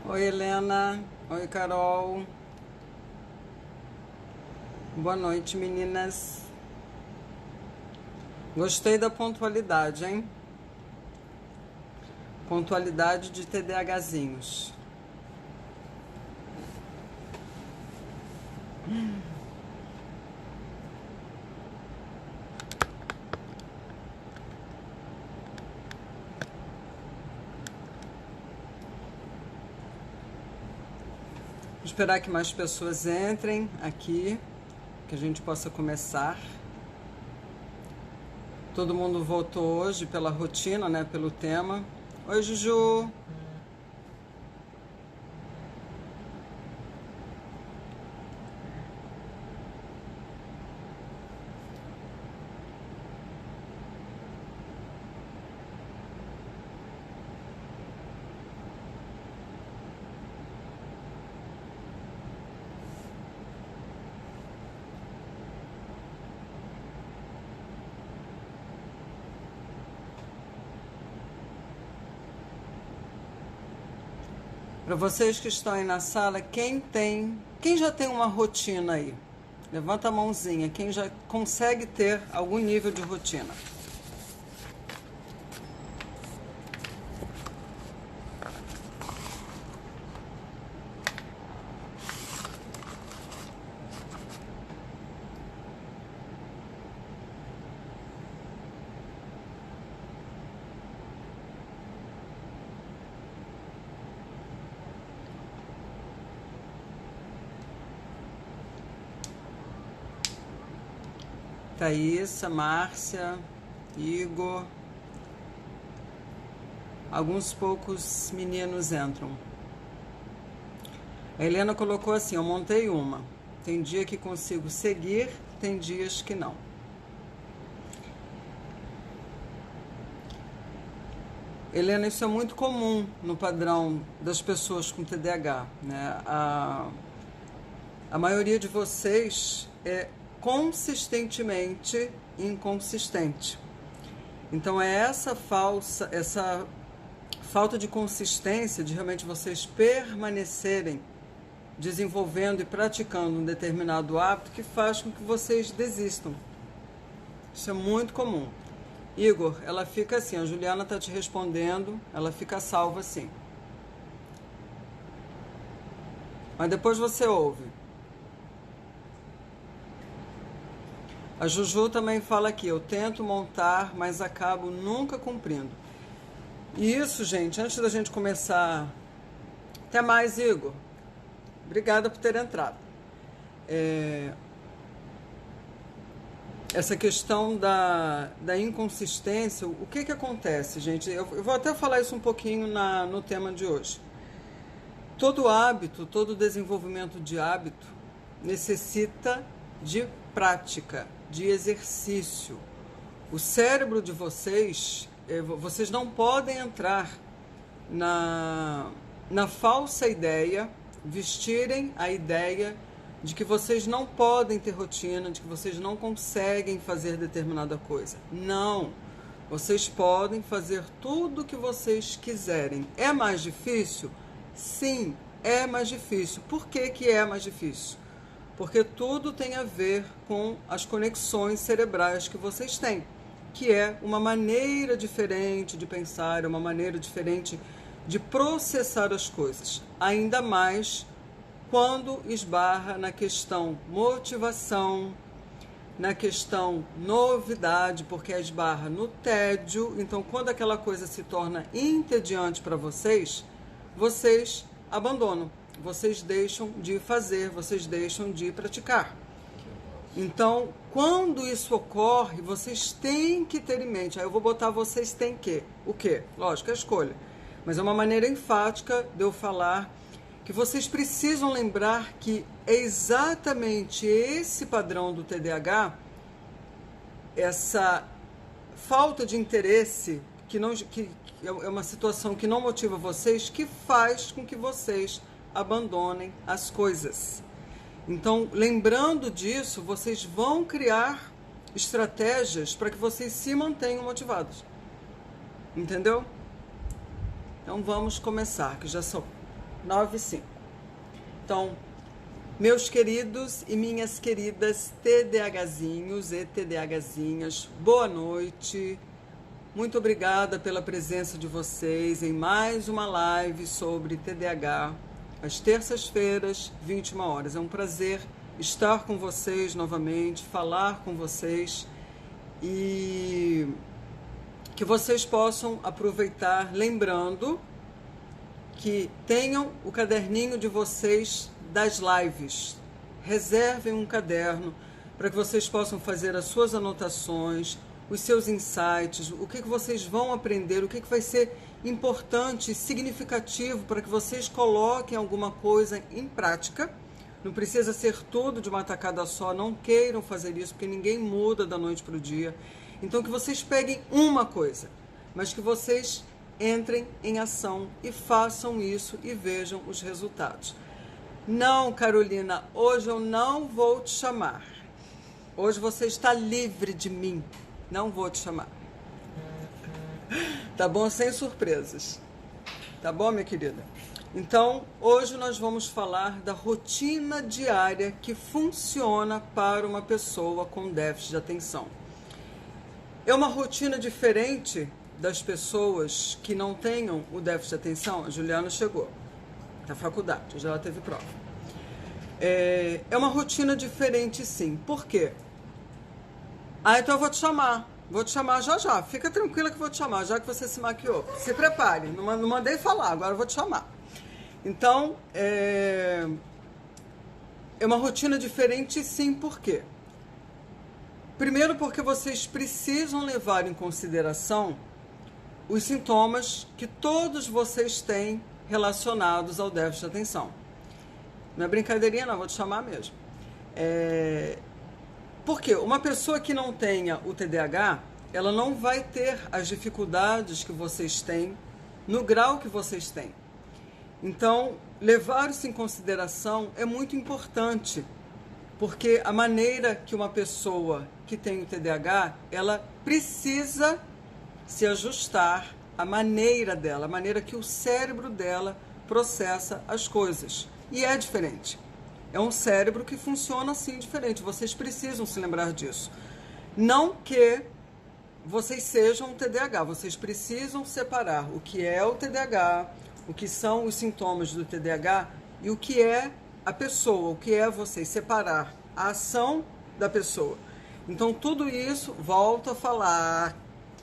Oi, Helena. Oi, Carol. Boa noite, meninas. Gostei da pontualidade, hein? Pontualidade de TDAHzinhos. Vou esperar que mais pessoas entrem aqui, que a gente possa começar. Todo mundo votou hoje pela rotina, né? Pelo tema. Oi, Juju. Para vocês que estão aí na sala, quem já tem uma rotina aí? Levanta a mãozinha, quem já consegue ter algum nível de rotina? Thaísa, Márcia, Igor. Alguns poucos meninos entram. A Helena colocou assim: eu montei uma. Tem dia que consigo seguir, tem dias que não. Helena, isso é muito comum no padrão das pessoas com TDAH, né? A maioria de vocês é consistentemente inconsistente. Então é essa falta de consistência, de realmente vocês permanecerem desenvolvendo e praticando um determinado hábito que faz com que vocês desistam. Isso é muito comum. Igor, ela fica assim, a Juliana está te respondendo, ela fica salva assim. Mas depois você ouve. A Juju também fala aqui, eu tento montar, mas acabo nunca cumprindo. E isso, gente, antes da gente começar... Até mais, Igor. Obrigada por ter entrado. Essa questão da inconsistência, o que acontece, gente? Eu vou até falar isso um pouquinho no tema de hoje. Todo hábito, todo desenvolvimento de hábito necessita de prática, de exercício. O cérebro de vocês, vocês não podem entrar na falsa ideia, vestirem a ideia de que vocês não podem ter rotina, de que vocês não conseguem fazer determinada coisa. Não! Vocês podem fazer tudo o que vocês quiserem. É mais difícil? Sim, é mais difícil. Por que que é mais difícil? Porque tudo tem a ver com as conexões cerebrais que vocês têm, que é uma maneira diferente de pensar, uma maneira diferente de processar as coisas. Ainda mais quando esbarra na questão motivação, na questão novidade, porque esbarra no tédio. Então, quando aquela coisa se torna entediante para vocês, vocês abandonam, vocês deixam de fazer, vocês deixam de praticar. Então, quando isso ocorre, vocês têm que ter em mente. Aí eu vou botar vocês têm que. O quê? Lógico, é a escolha. Mas é uma maneira enfática de eu falar que vocês precisam lembrar que é exatamente esse padrão do TDAH, essa falta de interesse, que é uma situação que não motiva vocês, que faz com que vocês abandonem as coisas. Então, lembrando disso, vocês vão criar estratégias para que vocês se mantenham motivados. Entendeu? Então vamos começar, que já são 95. Então, meus queridos e minhas queridas TDAHzinhos e TDAHzinhas, boa noite. Muito obrigada pela presença de vocês em mais uma live sobre TDAH, às terças-feiras, 21 horas. É um prazer estar com vocês novamente, falar com vocês e que vocês possam aproveitar, lembrando que tenham o caderninho de vocês das lives. Reservem um caderno para que vocês possam fazer as suas anotações, os seus insights, o que vocês vão aprender, o que vai ser importante e significativo para que vocês coloquem alguma coisa em prática. Não precisa ser tudo de uma tacada só, não queiram fazer isso, porque ninguém muda da noite para o dia. Então, que vocês peguem uma coisa, mas que vocês entrem em ação e façam isso e vejam os resultados. Não, Carolina, hoje eu não vou te chamar. Hoje você está livre de mim. Não vou te chamar. Tá bom? Sem surpresas. Tá bom, minha querida? Então, hoje nós vamos falar da rotina diária que funciona para uma pessoa com déficit de atenção. É uma rotina diferente das pessoas que não tenham o déficit de atenção. A Juliana chegou da faculdade, já ela teve prova. É uma rotina diferente, sim. Por quê? Então eu vou te chamar já já. Fica tranquila que eu vou te chamar, já que você se maquiou. Se prepare, não mandei falar, agora eu vou te chamar. Então, é uma rotina diferente, sim. Por quê? Primeiro, porque vocês precisam levar em consideração os sintomas que todos vocês têm relacionados ao déficit de atenção. Não é brincadeirinha, não, vou te chamar mesmo. Porque uma pessoa que não tenha o TDAH, ela não vai ter as dificuldades que vocês têm no grau que vocês têm. Então, levar isso em consideração é muito importante, porque a maneira que uma pessoa que tem o TDAH, ela precisa se ajustar à maneira dela, a maneira que o cérebro dela processa as coisas. E é diferente. É um cérebro que funciona assim diferente. Vocês precisam se lembrar disso. Não que vocês sejam um TDAH, vocês precisam separar o que é o TDAH, o que são os sintomas do TDAH e o que é a pessoa, o que é vocês, separar a ação da pessoa. Então, tudo isso, volto a falar,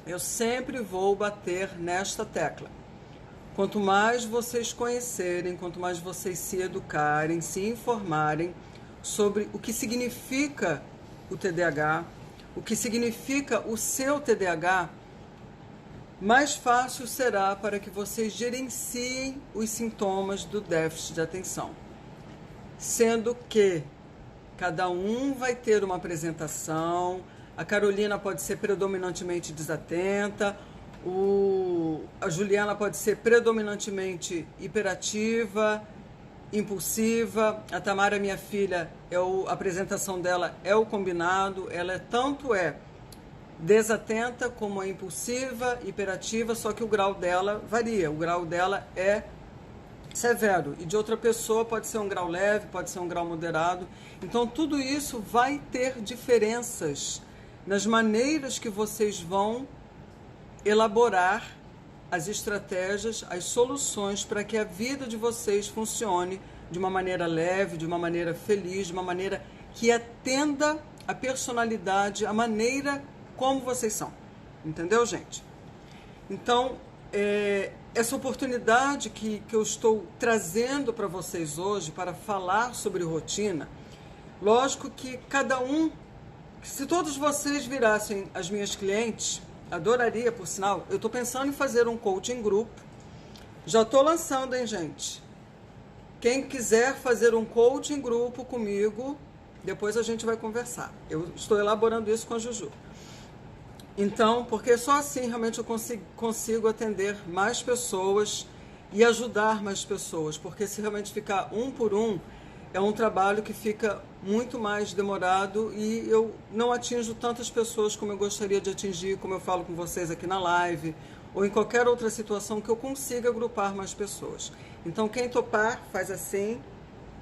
eu sempre vou bater nesta tecla. Quanto mais vocês conhecerem, quanto mais vocês se educarem, se informarem sobre o que significa o TDAH, o que significa o seu TDAH, mais fácil será para que vocês gerenciem os sintomas do déficit de atenção. Sendo que cada um vai ter uma apresentação, a Carolina pode ser predominantemente desatenta, a Juliana pode ser predominantemente hiperativa, impulsiva, a Tamara, minha filha, a apresentação dela é o combinado, ela tanto é desatenta como é impulsiva, hiperativa, só que o grau dela varia, o grau dela é severo, e de outra pessoa pode ser um grau leve, pode ser um grau moderado. Então tudo isso vai ter diferenças nas maneiras que vocês vão elaborar as estratégias, as soluções para que a vida de vocês funcione de uma maneira leve, de uma maneira feliz, de uma maneira que atenda a personalidade, a maneira como vocês são. Entendeu, gente? Então, essa oportunidade que eu estou trazendo para vocês hoje para falar sobre rotina, lógico que cada um, se todos vocês virassem as minhas clientes, adoraria, por sinal, eu estou pensando em fazer um coaching grupo, já estou lançando, hein, gente? Quem quiser fazer um coaching grupo comigo, depois a gente vai conversar. Eu estou elaborando isso com a Juju. Então, porque só assim realmente eu consigo atender mais pessoas e ajudar mais pessoas, porque se realmente ficar um por um, é um trabalho que fica muito mais demorado e eu não atinjo tantas pessoas como eu gostaria de atingir, como eu falo com vocês aqui na live, ou em qualquer outra situação que eu consiga agrupar mais pessoas. Então, quem topar, faz assim.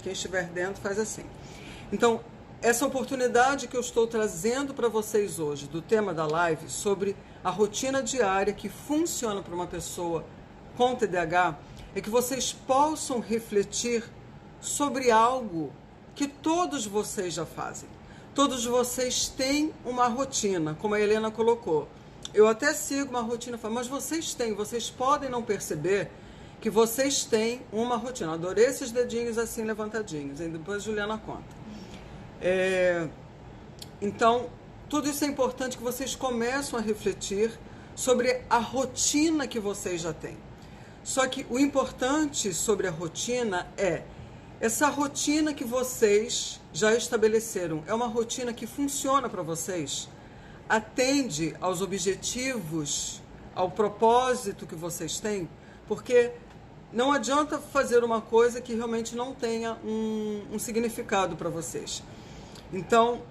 Quem estiver dentro, faz assim. Então, essa oportunidade que eu estou trazendo para vocês hoje, do tema da live, sobre a rotina diária que funciona para uma pessoa com TDAH, é que vocês possam refletir sobre algo que todos vocês já fazem. Todos vocês têm uma rotina, como a Helena colocou. Eu até sigo uma rotina, mas vocês podem não perceber que vocês têm uma rotina. Adorei esses dedinhos assim levantadinhos, e depois a Juliana conta. Então, tudo isso é importante que vocês começam a refletir sobre a rotina que vocês já têm. Só que o importante sobre a rotina é essa rotina que vocês já estabeleceram. É uma rotina que funciona para vocês, atende aos objetivos, ao propósito que vocês têm, porque não adianta fazer uma coisa que realmente não tenha um significado para vocês. Então,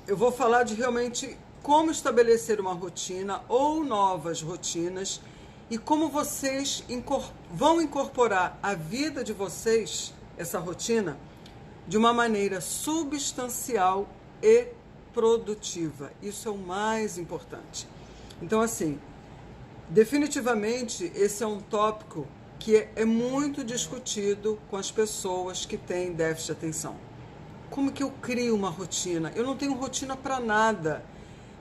eu vou falar de realmente como estabelecer uma rotina ou novas rotinas e como vocês vão incorporar a vida de vocês, essa rotina, de uma maneira substancial e produtiva. Isso é o mais importante. Então, assim, definitivamente esse é um tópico que é muito discutido com as pessoas que têm déficit de atenção. Como que eu crio uma rotina? Eu não tenho rotina para nada.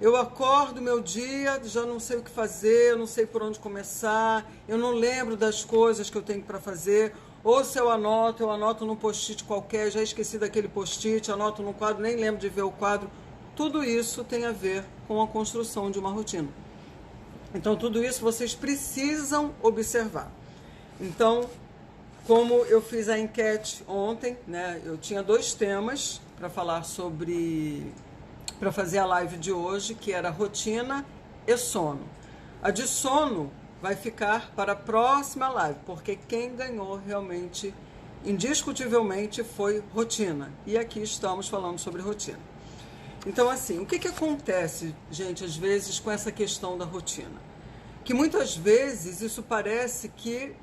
Eu acordo meu dia, já não sei o que fazer, eu não sei por onde começar, eu não lembro das coisas que eu tenho para fazer. Ou se eu anoto num post-it qualquer, já esqueci daquele post-it, anoto num quadro, nem lembro de ver o quadro. Tudo isso tem a ver com a construção de uma rotina. Então, tudo isso vocês precisam observar. Então, como eu fiz a enquete ontem, né, eu tinha 2 temas para falar para fazer a live de hoje, que era rotina e sono. A de sono vai ficar para a próxima live, porque quem ganhou realmente, indiscutivelmente, foi rotina. E aqui estamos falando sobre rotina. Então, assim, o que acontece, gente, às vezes com essa questão da rotina? Que muitas vezes isso parece que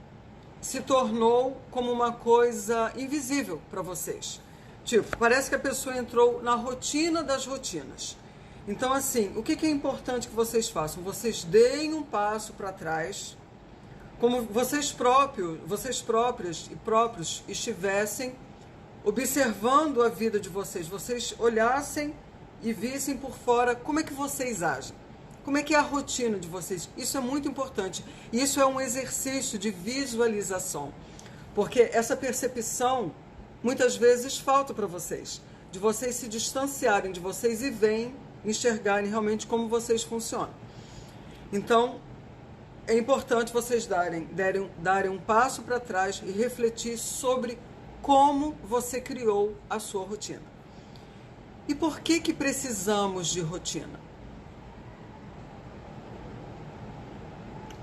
se tornou como uma coisa invisível para vocês. Tipo, parece que a pessoa entrou na rotina das rotinas. Então, assim, o que é importante que vocês façam? Vocês deem um passo para trás, como vocês próprios estivessem observando a vida de vocês. Vocês olhassem e vissem por fora como é que vocês agem. Como é que é a rotina de vocês? Isso é muito importante. Isso é um exercício de visualização. Porque essa percepção, muitas vezes, falta para vocês. De vocês se distanciarem de vocês e enxergarem realmente como vocês funcionam. Então, é importante vocês darem um passo para trás e refletir sobre como você criou a sua rotina. E por que precisamos de rotina?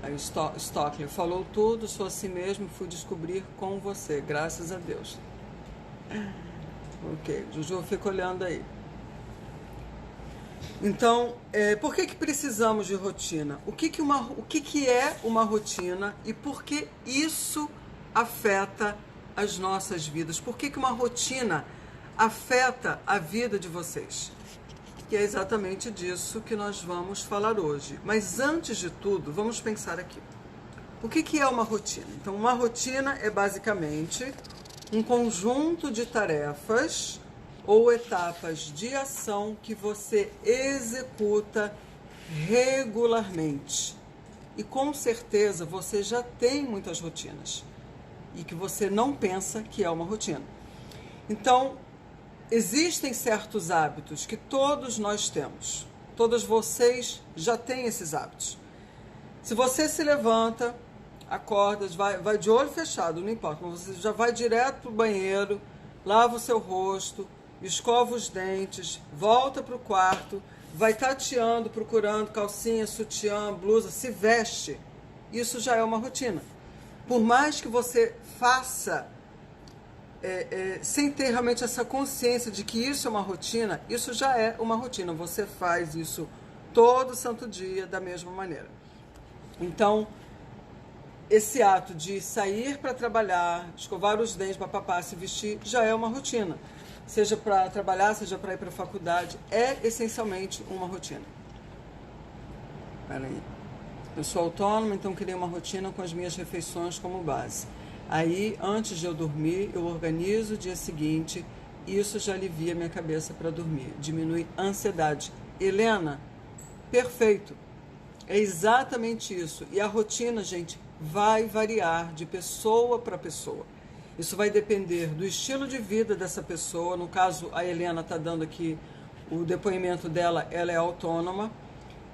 Aí o Stockley falou tudo, sou assim mesmo, fui descobrir com você, graças a Deus. Ok, Juju, fica olhando aí. Então, por que precisamos de rotina? O que é uma rotina e por que isso afeta as nossas vidas? Por que uma rotina afeta a vida de vocês? Que é exatamente disso que nós vamos falar hoje. Mas antes de tudo, vamos pensar aqui. O que é uma rotina? Então, uma rotina é basicamente um conjunto de tarefas ou etapas de ação que você executa regularmente. E com certeza você já tem muitas rotinas e que você não pensa que é uma rotina. Então, existem certos hábitos que todos nós temos. Todos vocês já têm esses hábitos. Se você se levanta, acorda, vai de olho fechado, não importa, mas você já vai direto para o banheiro, lava o seu rosto, escova os dentes, volta para o quarto, vai tateando, procurando calcinha, sutiã, blusa, se veste. Isso já é uma rotina. Por mais que você faça sem ter realmente essa consciência de que isso é uma rotina, isso já é uma rotina. Você faz isso todo santo dia da mesma maneira. Então, esse ato de sair para trabalhar, escovar os dentes, papapá, se vestir, já é uma rotina. Seja para trabalhar, seja para ir para a faculdade, é essencialmente uma rotina. Peraí. Eu sou autônoma, então criei uma rotina com as minhas refeições como base. Aí, antes de eu dormir, eu organizo o dia seguinte. Isso já alivia minha cabeça para dormir. Diminui a ansiedade. Helena, perfeito. É exatamente isso. E a rotina, gente, vai variar de pessoa para pessoa. Isso vai depender do estilo de vida dessa pessoa. No caso, a Helena está dando aqui o depoimento dela, ela é autônoma.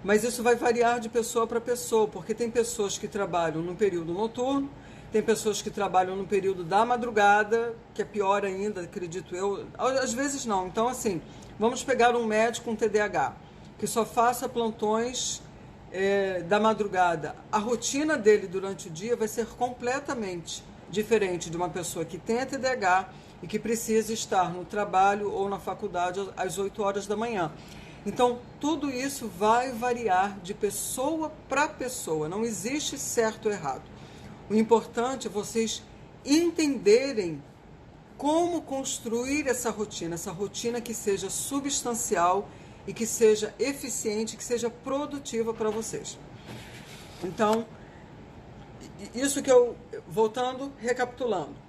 Mas isso vai variar de pessoa para pessoa, porque tem pessoas que trabalham no período noturno, tem pessoas que trabalham no período da madrugada, que é pior ainda, acredito eu. Às vezes não. Então, assim, vamos pegar um médico com TDAH, que só faça plantões da madrugada. A rotina dele durante o dia vai ser completamente diferente de uma pessoa que tem TDAH e que precisa estar no trabalho ou na faculdade às 8 horas da manhã. Então, tudo isso vai variar de pessoa para pessoa. Não existe certo ou errado. O importante é vocês entenderem como construir essa rotina que seja substancial e que seja eficiente, que seja produtiva para vocês. Então, isso que eu, voltando, recapitulando.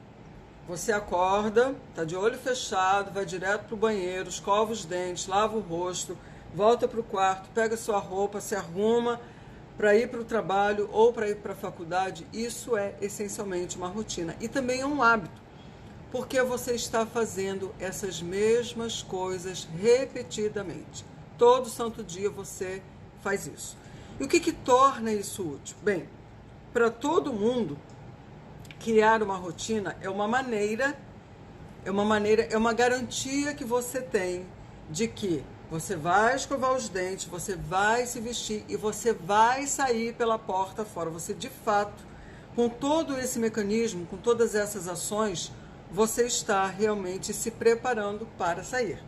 Você acorda, está de olho fechado, vai direto para o banheiro, escova os dentes, lava o rosto, volta para o quarto, pega sua roupa, se arruma para ir para o trabalho ou para ir para a faculdade. Isso é essencialmente uma rotina. E também é um hábito, porque você está fazendo essas mesmas coisas repetidamente. Todo santo dia você faz isso. E o que torna isso útil? Bem, para todo mundo, criar uma rotina é uma garantia que você tem de que você vai escovar os dentes, você vai se vestir e você vai sair pela porta fora. Você, de fato, com todo esse mecanismo, com todas essas ações, você está realmente se preparando para sair.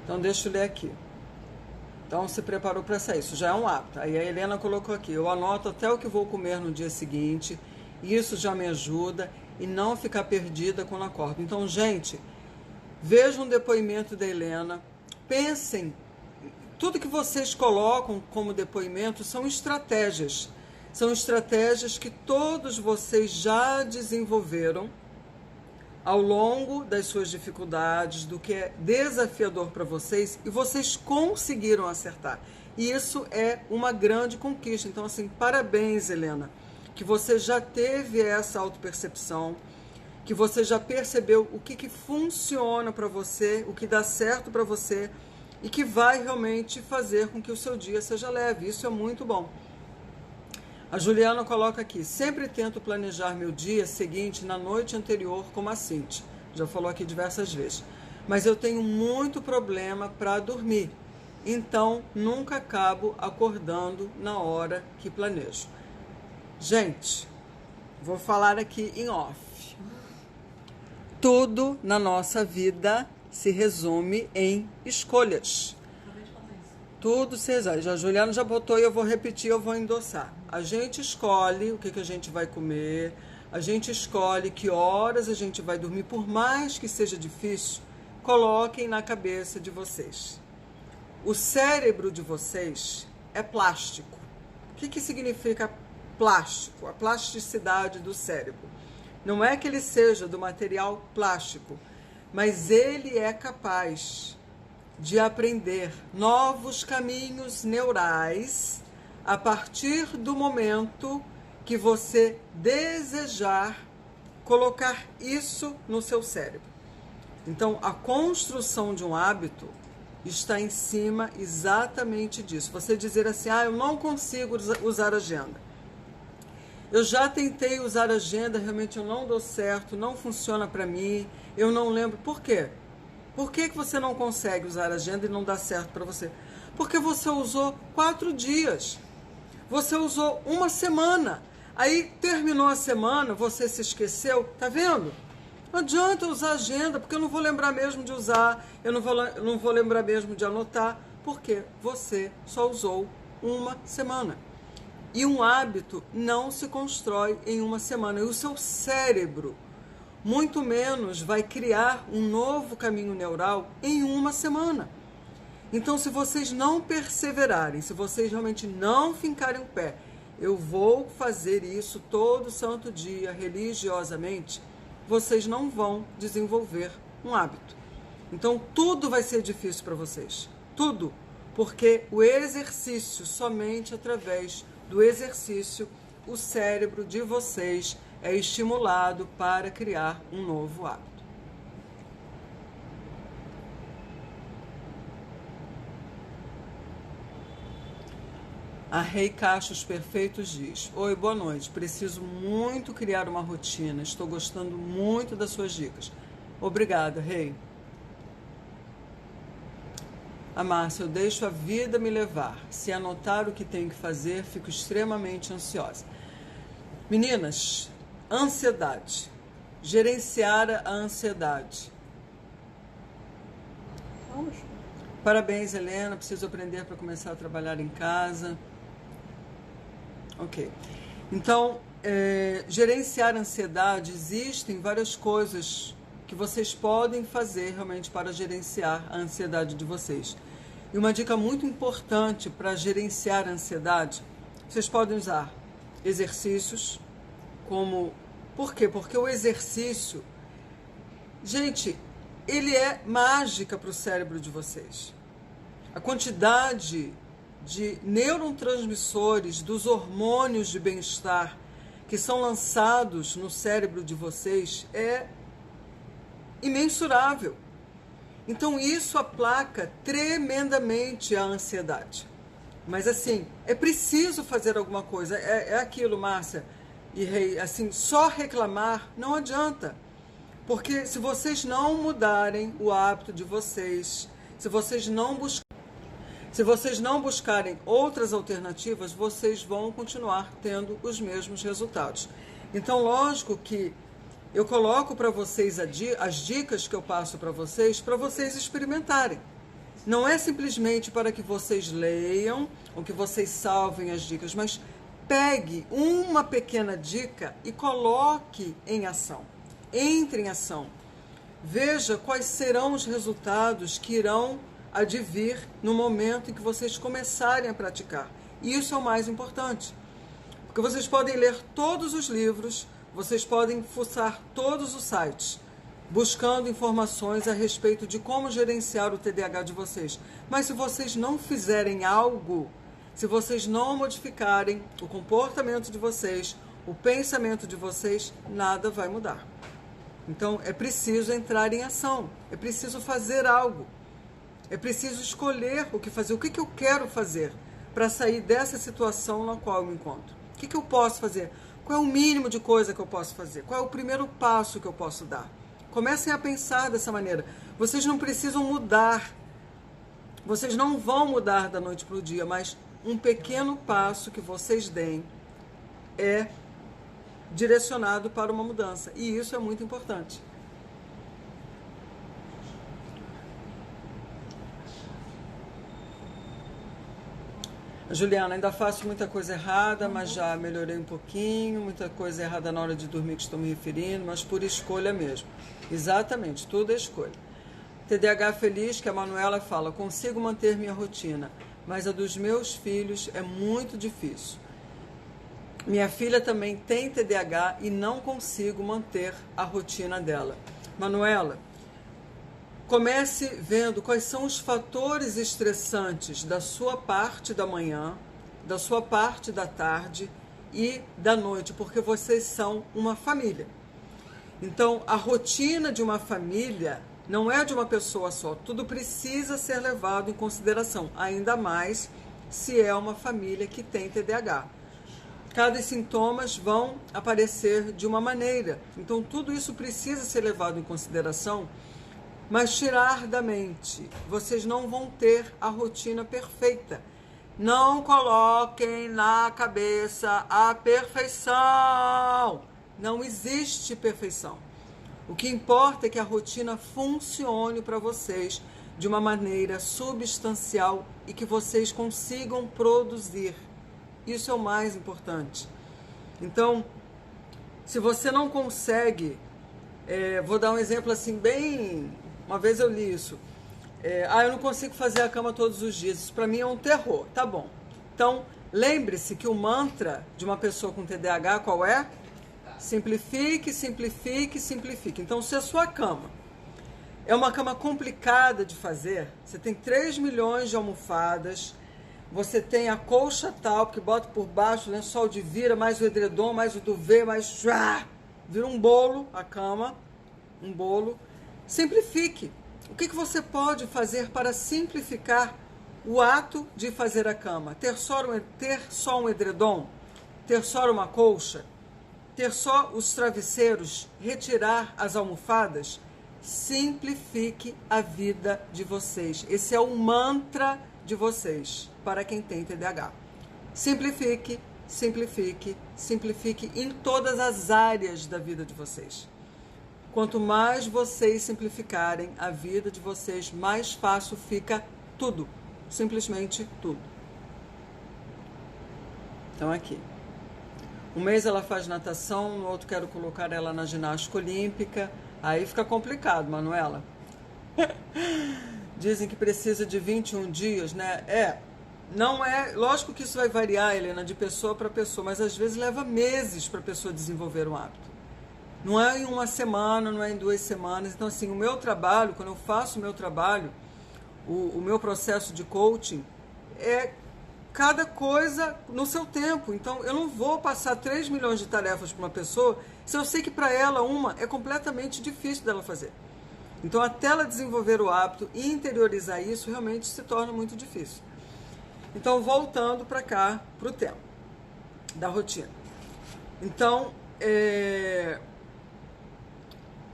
Então, deixa eu ler aqui. Então, se preparou para sair. Isso já é um hábito. Aí a Helena colocou aqui. Eu anoto até o que vou comer no dia seguinte. Isso já me ajuda e não ficar perdida quando acordo. Então, gente, vejam o depoimento da Helena. Pensem. Tudo que vocês colocam como depoimento são estratégias. São estratégias que todos vocês já desenvolveram ao longo das suas dificuldades, do que é desafiador para vocês, e vocês conseguiram acertar. E isso é uma grande conquista. Então, assim, parabéns, Helena, que você já teve essa autopercepção, que você já percebeu o que funciona para você, o que dá certo para você, e que vai realmente fazer com que o seu dia seja leve. Isso é muito bom. A Juliana coloca aqui, sempre tento planejar meu dia seguinte na noite anterior como a Cintia. Já falou aqui diversas vezes. Mas eu tenho muito problema para dormir. Então, nunca acabo acordando na hora que planejo. Gente, vou falar aqui em off. Tudo na nossa vida se resume em escolhas. Tudo se resolve. A Juliana já botou e eu vou repetir, eu vou endossar. A gente escolhe o que a gente vai comer, a gente escolhe que horas a gente vai dormir, por mais que seja difícil, coloquem na cabeça de vocês. O cérebro de vocês é plástico. O que significa plástico? A plasticidade do cérebro. Não é que ele seja do material plástico, mas ele é capaz de aprender novos caminhos neurais a partir do momento que você desejar colocar isso no seu cérebro. Então, a construção de um hábito está em cima exatamente disso. Você dizer assim, eu não consigo usar agenda. Eu já tentei usar agenda, realmente eu não dou certo, não funciona para mim, eu não lembro. Por quê? Por que você não consegue usar a agenda e não dá certo para você? Porque você usou 4 dias. Você usou uma semana. Aí terminou a semana, você se esqueceu. Tá vendo? Não adianta usar a agenda, porque eu não vou lembrar mesmo de usar. Eu não vou lembrar mesmo de anotar. porque você só usou uma semana. E um hábito não se constrói em uma semana. E o seu cérebro, muito menos, vai criar um novo caminho neural em uma semana. Então, se vocês não perseverarem, se vocês realmente não fincarem o pé, eu vou fazer isso todo santo dia, religiosamente, vocês não vão desenvolver um hábito. Então, tudo vai ser difícil para vocês. Tudo. Porque o exercício, somente através do exercício, o cérebro de vocês é estimulado para criar um novo hábito. A Rei Cachos Perfeitos diz: oi, boa noite, preciso muito criar uma rotina, estou gostando muito das suas dicas. Obrigada, Rei. A Márcia: eu deixo a vida me levar, se anotar o que tenho que fazer, fico extremamente ansiosa. Meninas, ansiedade, gerenciar a ansiedade. Parabéns, Helena, preciso aprender para começar a trabalhar em casa. Ok. Então, gerenciar a ansiedade, existem várias coisas que vocês podem fazer realmente para gerenciar a ansiedade de vocês. E uma dica muito importante para gerenciar a ansiedade, vocês podem usar exercícios como... Por quê? Porque o exercício, gente, ele é mágica para o cérebro de vocês. A quantidade de neurotransmissores, dos hormônios de bem-estar que são lançados no cérebro de vocês é imensurável. Então isso aplaca tremendamente a ansiedade. Mas assim, é preciso fazer alguma coisa. É aquilo, Márcia e Rei, assim, só reclamar não adianta. Porque se vocês não mudarem o hábito de vocês, se vocês não buscarem outras alternativas, vocês vão continuar tendo os mesmos resultados. Então, lógico que eu coloco para vocês as dicas que eu passo para vocês experimentarem. Não é simplesmente para que vocês leiam ou que vocês salvem as dicas, mas pegue uma pequena dica e coloque em ação. Entre em ação. Veja quais serão os resultados que irão advir no momento em que vocês começarem a praticar. E isso é o mais importante. Porque vocês podem ler todos os livros, vocês podem fuçar todos os sites, buscando informações a respeito de como gerenciar o TDAH de vocês. Mas se vocês não fizerem algo, se vocês não modificarem o comportamento de vocês, o pensamento de vocês, nada vai mudar. Então, é preciso entrar em ação, é preciso fazer algo. É preciso escolher o que fazer, o que eu quero fazer para sair dessa situação na qual eu me encontro. O que eu posso fazer? Qual é o mínimo de coisa que eu posso fazer? Qual é o primeiro passo que eu posso dar? Comecem a pensar dessa maneira. Vocês não precisam mudar, vocês não vão mudar da noite para o dia, mas um pequeno passo que vocês deem é direcionado para uma mudança. E isso é muito importante. Juliana, ainda faço muita coisa errada, mas já melhorei um pouquinho. Muita coisa errada na hora de dormir que estou me referindo, mas por escolha mesmo. Exatamente, tudo é escolha. TDAH feliz, que a Manuela fala: consigo manter minha rotina, mas a dos meus filhos é muito difícil. Minha filha também tem TDAH e não consigo manter a rotina dela. Manuela, comece vendo quais são os fatores estressantes da sua parte da manhã, da sua parte da tarde e da noite, porque vocês são uma família. Então, a rotina de uma família não é de uma pessoa só. Tudo precisa ser levado em consideração, ainda mais se é uma família que tem TDAH. Cada sintomas vão aparecer de uma maneira. Então, tudo isso precisa ser levado em consideração. Mas tirar da mente, vocês não vão ter a rotina perfeita. Não coloquem na cabeça a perfeição. Não existe perfeição. O que importa é que a rotina funcione para vocês de uma maneira substancial e que vocês consigam produzir. Isso é o mais importante. Então, se você não consegue, vou dar um exemplo assim bem... Uma vez eu li isso. Eu não consigo fazer a cama todos os dias. Isso para mim é um terror. Tá bom. Então, lembre-se que o mantra de uma pessoa com TDAH qual é? Simplifique, simplifique, simplifique. Então, se a sua cama é uma cama complicada de fazer, você tem 3 milhões de almofadas, você tem a colcha tal, que bota por baixo, o lençol de vira, mais o edredom, mais o duvet, mais... Vira um bolo a cama, um bolo. Simplifique. O que você pode fazer para simplificar o ato de fazer a cama? Ter só um edredom? Ter só uma colcha? Ter só os travesseiros? Retirar as almofadas? Simplifique a vida de vocês. Esse é o mantra de vocês, para quem tem TDAH. Simplifique, simplifique, simplifique em todas as áreas da vida de vocês. Quanto mais vocês simplificarem a vida de vocês, mais fácil fica tudo. Simplesmente tudo. Então, aqui. Um mês ela faz natação, no outro quero colocar ela na ginástica olímpica. Aí fica complicado, Manuela. Dizem que precisa de 21 dias, né? Não é... Lógico que isso vai variar, Helena, de pessoa para pessoa, mas às vezes leva meses para a pessoa desenvolver um hábito. Não é em uma semana, não é em 2 semanas. Então, assim, o meu trabalho, quando eu faço o meu trabalho, o meu processo de coaching, é cada coisa no seu tempo. Então, eu não vou passar 3 milhões de tarefas para uma pessoa se eu sei que para ela uma é completamente difícil dela fazer. Então, até ela desenvolver o hábito e interiorizar isso, realmente se torna muito difícil. Então, voltando para cá, para o tema da rotina. Então,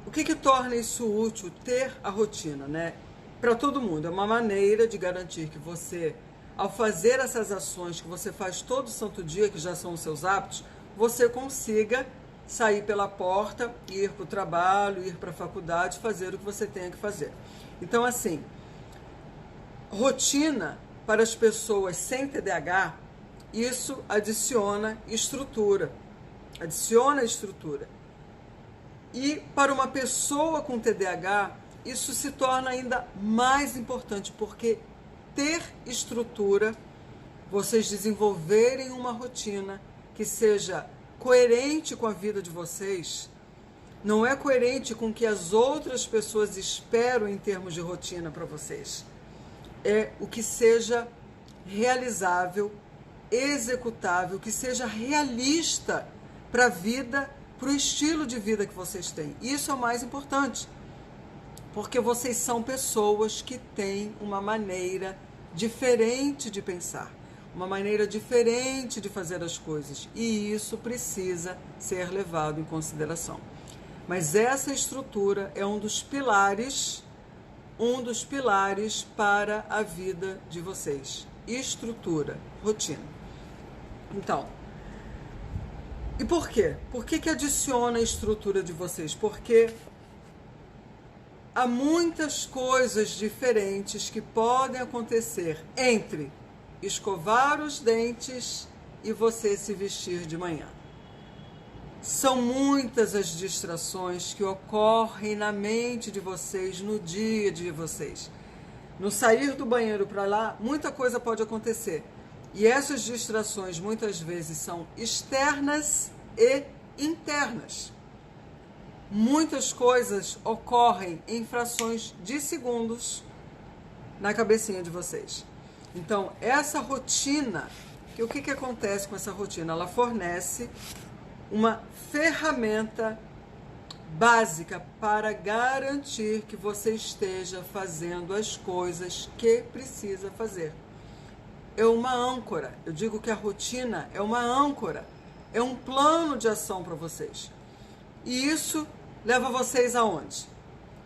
o que torna isso útil? Ter a rotina, né? Para todo mundo. É uma maneira de garantir que você, ao fazer essas ações que você faz todo santo dia, que já são os seus hábitos, você consiga sair pela porta, ir para o trabalho, ir para a faculdade, fazer o que você tenha que fazer. Então, assim, rotina para as pessoas sem TDAH, isso adiciona estrutura. Adiciona estrutura. E para uma pessoa com TDAH, isso se torna ainda mais importante, porque ter estrutura, vocês desenvolverem uma rotina que seja coerente com a vida de vocês, não é coerente com o que as outras pessoas esperam em termos de rotina para vocês. É o que seja realizável, executável, que seja realista para a vida, para o estilo de vida que vocês têm. Isso é o mais importante, porque vocês são pessoas que têm uma maneira diferente de pensar, uma maneira diferente de fazer as coisas, e isso precisa ser levado em consideração. Mas essa estrutura é um dos pilares para a vida de vocês. Estrutura, rotina. Então, e por quê? Por que adiciona a estrutura de vocês? Porque há muitas coisas diferentes que podem acontecer entre escovar os dentes e você se vestir de manhã. São muitas as distrações que ocorrem na mente de vocês, no dia de vocês. No sair do banheiro para lá, muita coisa pode acontecer. E essas distrações muitas vezes são externas e internas. Muitas coisas ocorrem em frações de segundos na cabecinha de vocês. Então, essa rotina, o que acontece com essa rotina? Ela fornece uma ferramenta básica para garantir que você esteja fazendo as coisas que precisa fazer. É uma âncora. Eu digo que a rotina é uma âncora, é um plano de ação para vocês. E isso leva vocês aonde?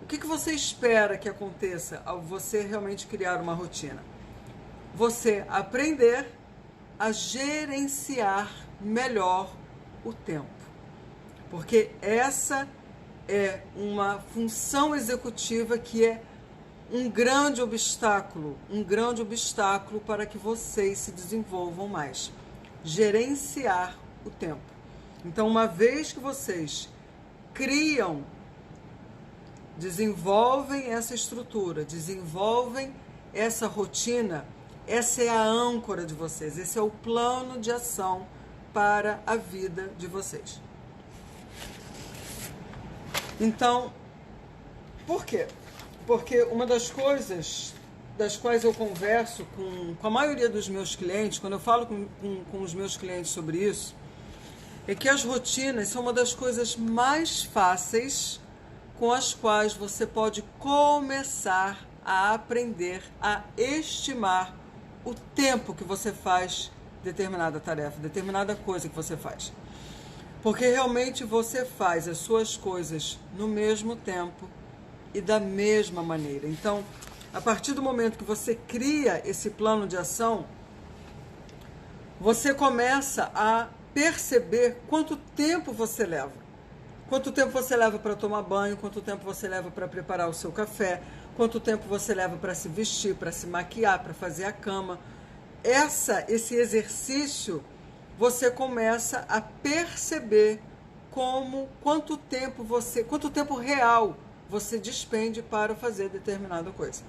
O que você espera que aconteça ao você realmente criar uma rotina? Você aprender a gerenciar melhor o tempo. Porque essa é uma função executiva que é um grande obstáculo para que vocês se desenvolvam mais. Gerenciar o tempo. Então, uma vez que vocês criam, desenvolvem essa estrutura, desenvolvem essa rotina, essa é a âncora de vocês, esse é o plano de ação para a vida de vocês. Então, por quê? Porque uma das coisas das quais eu converso com a maioria dos meus clientes, quando eu falo com os meus clientes sobre isso, é que as rotinas são uma das coisas mais fáceis com as quais você pode começar a aprender a estimar o tempo que você faz determinada tarefa, determinada coisa que você faz. Porque realmente você faz as suas coisas no mesmo tempo e da mesma maneira. Então, a partir do momento que você cria esse plano de ação, você começa a perceber quanto tempo você leva. Quanto tempo você leva para tomar banho, quanto tempo você leva para preparar o seu café, quanto tempo você leva para se vestir, para se maquiar, para fazer a cama. Esse exercício, você começa a perceber quanto tempo real você despende para fazer determinada coisa.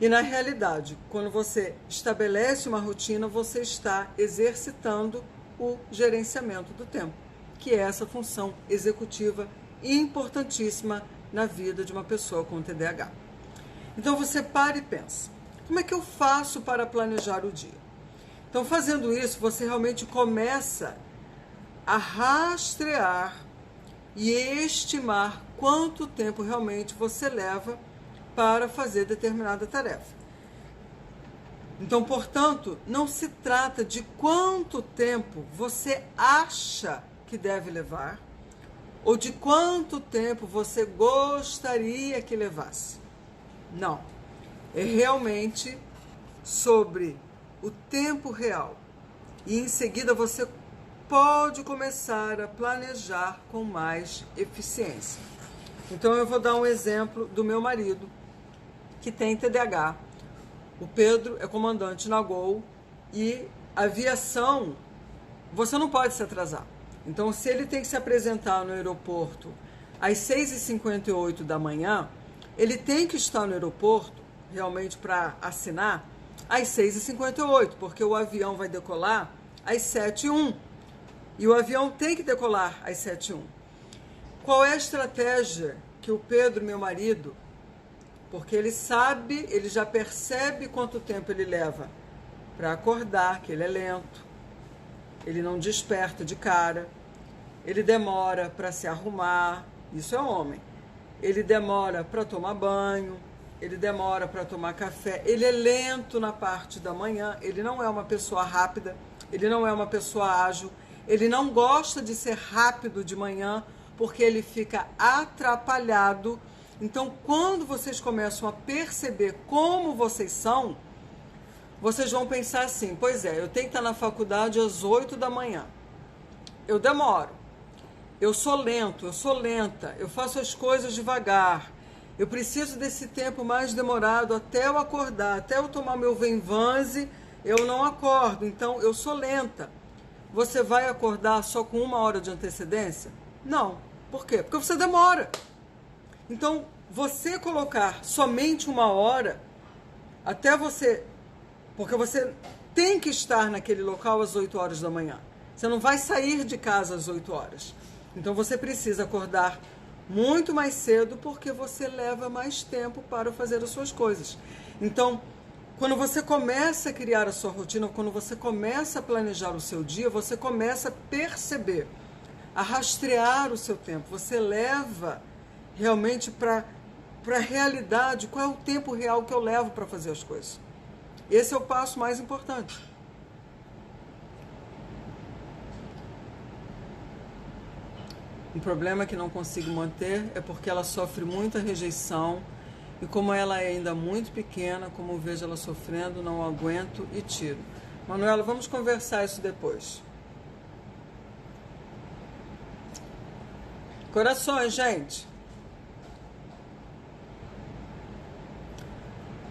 E na realidade, quando você estabelece uma rotina, você está exercitando o gerenciamento do tempo, que é essa função executiva importantíssima na vida de uma pessoa com TDAH. Então você para e pensa, como é que eu faço para planejar o dia? Então, fazendo isso, você realmente começa a rastrear e estimar quanto tempo realmente você leva para fazer determinada tarefa. Então, portanto, não se trata de quanto tempo você acha que deve levar ou de quanto tempo você gostaria que levasse. Não. É realmente sobre o tempo real. E em seguida você pode começar a planejar com mais eficiência. Então eu vou dar um exemplo do meu marido, que tem TDAH. O Pedro é comandante na Gol e a aviação, você não pode se atrasar. Então, se ele tem que se apresentar no aeroporto às 6h58 da manhã, ele tem que estar no aeroporto, realmente para assinar, às 6h58, porque o avião vai decolar às 7h01. E o avião tem que decolar às 7h01. Qual é a estratégia que o Pedro, meu marido, porque ele sabe, ele já percebe quanto tempo ele leva para acordar, que ele é lento, ele não desperta de cara, ele demora para se arrumar, isso é homem, ele demora para tomar banho, ele demora para tomar café, ele é lento na parte da manhã, ele não é uma pessoa rápida, ele não é uma pessoa ágil, ele não gosta de ser rápido de manhã, porque ele fica atrapalhado. Então, quando vocês começam a perceber como vocês são, vocês vão pensar assim, pois é, eu tenho que estar na faculdade às 8 da manhã. Eu demoro. Eu sou lento, eu sou lenta, eu faço as coisas devagar. Eu preciso desse tempo mais demorado até eu acordar, até eu tomar meu Venvanse, eu não acordo, então eu sou lenta. Você vai acordar só com 1 hora de antecedência? Não. Por quê? Porque você demora. Então, você colocar somente 1 hora, até você... Porque você tem que estar naquele local às 8 horas da manhã. Você não vai sair de casa às 8 horas. Então, você precisa acordar muito mais cedo, porque você leva mais tempo para fazer as suas coisas. Então, quando você começa a criar a sua rotina, quando você começa a planejar o seu dia, você começa a perceber, a rastrear o seu tempo. Você leva realmente para a realidade qual é o tempo real que eu levo para fazer as coisas. Esse é o passo mais importante. Um problema que não consigo manter é porque ela sofre muita rejeição e como ela é ainda muito pequena, como eu vejo ela sofrendo, não aguento e tiro. Manuela, vamos conversar isso depois. Corações, gente.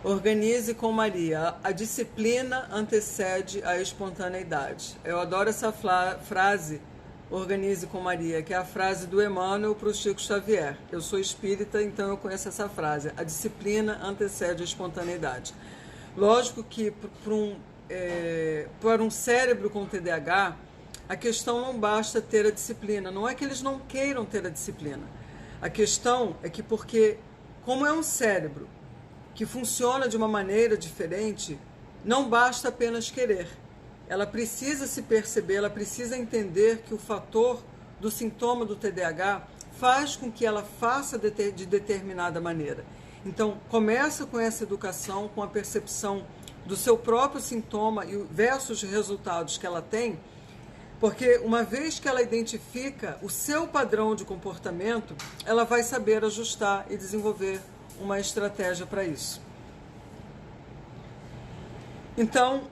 Organize com Maria. A disciplina antecede a espontaneidade. Eu adoro essa frase, Organize com Maria, que é a frase do Emmanuel para o Chico Xavier. Eu sou espírita, então eu conheço essa frase. A disciplina antecede a espontaneidade. Lógico que para um cérebro com TDAH, a questão não basta ter a disciplina. Não é que eles não queiram ter a disciplina. A questão é que porque, como é um cérebro que funciona de uma maneira diferente, não basta apenas querer. Ela precisa se perceber, ela precisa entender que o fator do sintoma do TDAH faz com que ela faça de determinada maneira. Então, começa com essa educação, com a percepção do seu próprio sintoma versus os resultados que ela tem, porque uma vez que ela identifica o seu padrão de comportamento, ela vai saber ajustar e desenvolver uma estratégia para isso. Então,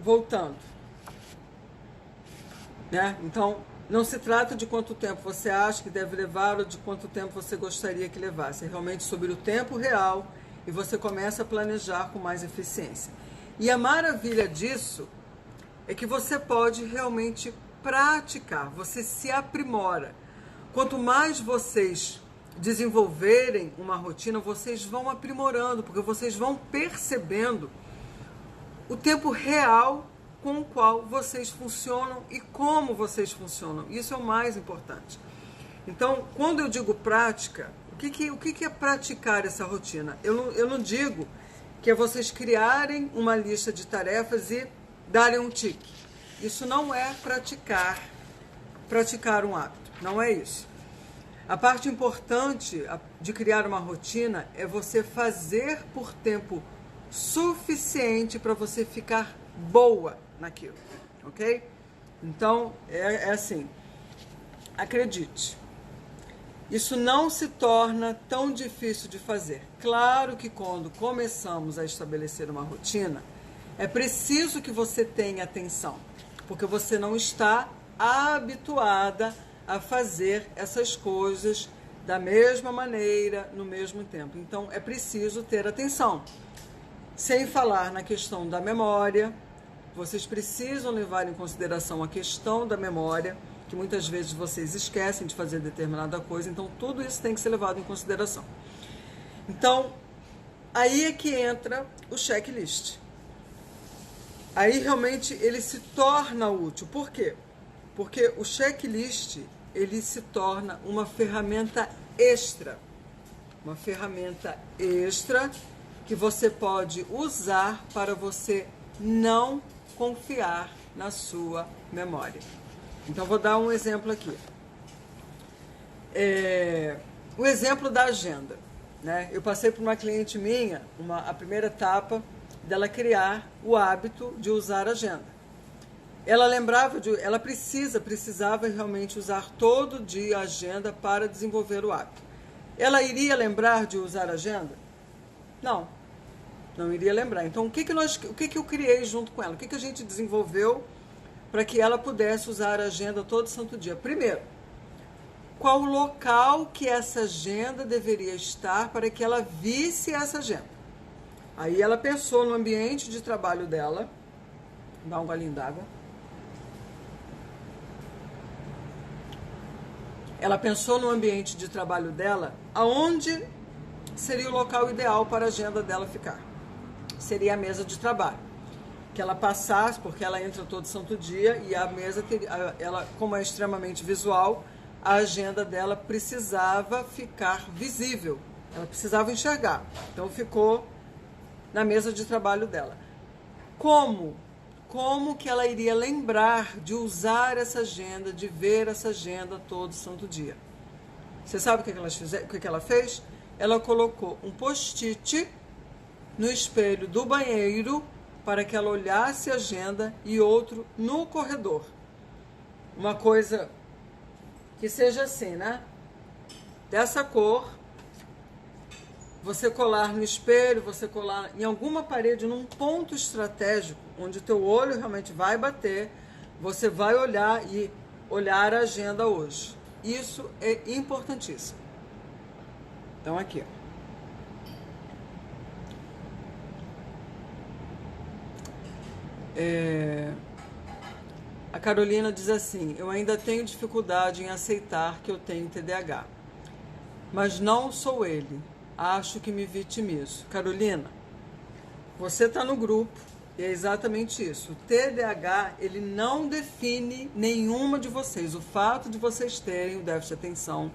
voltando, né? Então, não se trata de quanto tempo você acha que deve levar ou de quanto tempo você gostaria que levasse. É realmente sobre o tempo real e você começa a planejar com mais eficiência. E a maravilha disso é que você pode realmente praticar, você se aprimora. Quanto mais vocês desenvolverem uma rotina, vocês vão aprimorando, porque vocês vão percebendo o tempo real com o qual vocês funcionam e como vocês funcionam. Isso é o mais importante. Então, quando eu digo prática, o que é praticar essa rotina? Eu não digo que é vocês criarem uma lista de tarefas e darem um tique. Isso não é praticar um hábito, não é isso. A parte importante de criar uma rotina é você fazer por tempo suficiente para você ficar boa naquilo, ok? Então, é assim, acredite, isso não se torna tão difícil de fazer. Claro que quando começamos a estabelecer uma rotina, é preciso que você tenha atenção, porque você não está habituada a fazer essas coisas da mesma maneira, no mesmo tempo. Então, é preciso ter atenção. Sem falar na questão da memória, vocês precisam levar em consideração a questão da memória, que muitas vezes vocês esquecem de fazer determinada coisa, então tudo isso tem que ser levado em consideração. Então, aí é que entra o checklist. Aí realmente ele se torna útil. Por quê? Porque o checklist, ele se torna uma ferramenta extra. Uma ferramenta extra que você pode usar para você não confiar na sua memória. Então, vou dar um exemplo aqui. O exemplo da agenda, né? Eu passei por uma cliente minha, a primeira etapa dela criar o hábito de usar a agenda. Ela precisava realmente usar todo dia a agenda para desenvolver o hábito. Ela iria lembrar de usar a agenda? Não iria lembrar. Então, o que eu criei junto com ela? O que a gente desenvolveu para que ela pudesse usar a agenda todo santo dia? Primeiro, qual o local que essa agenda deveria estar para que ela visse essa agenda? Aí ela pensou no ambiente de trabalho dela. Dá um golinho d'água. Ela pensou no ambiente de trabalho dela, aonde seria o local ideal para a agenda dela ficar. Seria a mesa de trabalho. Que ela passasse, porque ela entra todo santo dia e a mesa, ela, como é extremamente visual, a agenda dela precisava ficar visível. Ela precisava enxergar. Então ficou na mesa de trabalho dela. Como que ela iria lembrar de usar essa agenda, de ver essa agenda todo santo dia? Você sabe o que ela fez? Ela colocou um post-it no espelho do banheiro para que ela olhasse a agenda e outro no corredor. Uma coisa que seja assim, né? Dessa cor, você colar no espelho, você colar em alguma parede, num ponto estratégico, onde o teu olho realmente vai bater, você vai olhar e olhar a agenda hoje. Isso é importantíssimo. Então, aqui, ó. A Carolina diz assim: eu ainda tenho dificuldade em aceitar que eu tenho TDAH, mas não sou ele. Acho que me vitimizo. Carolina, você está no grupo e é exatamente isso. O TDAH, ele não define nenhuma de vocês. O fato de vocês terem o déficit de atenção,